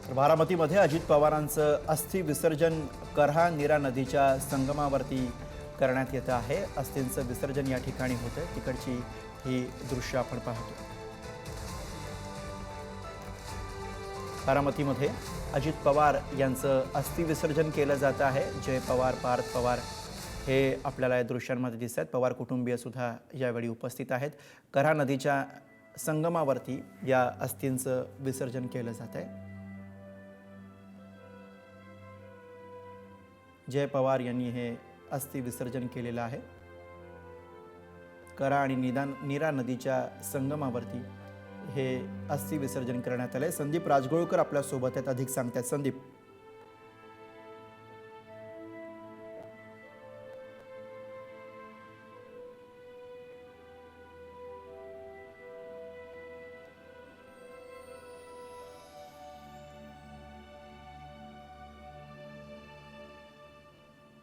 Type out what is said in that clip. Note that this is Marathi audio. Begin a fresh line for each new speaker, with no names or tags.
तर बारामतीमध्ये अजित पवारांचं अस्थि विसर्जन करहा नीरा नदीच्या संगमावरती करण्यात येतं आहे। अस्थींचं विसर्जन या ठिकाणी होतं। तिकडची ही दृश्य आपण पाहतो। बारामतीमध्ये अजित पवार यांचं अस्थि विसर्जन केलं जात आहे। जय पवार, पार्थ पवार हे आपल्याला या दृश्यांमध्ये दिसत आहेत। पवार कुटुंबीय सुद्धा यावेळी उपस्थित आहेत। करहा नदीच्या संगमावरती या अस्थींचं विसर्जन केलं जात आहे। जय पवार यांनी हे अस्थि विसर्जन केलेलं आहे। करा आणि नीरा नदीच्या संगमावरती हे अस्थि विसर्जन करण्यात आले। संदीप राजगोळकर आपल्या सोबत आहेत, अधिक सांगतात। संदीप,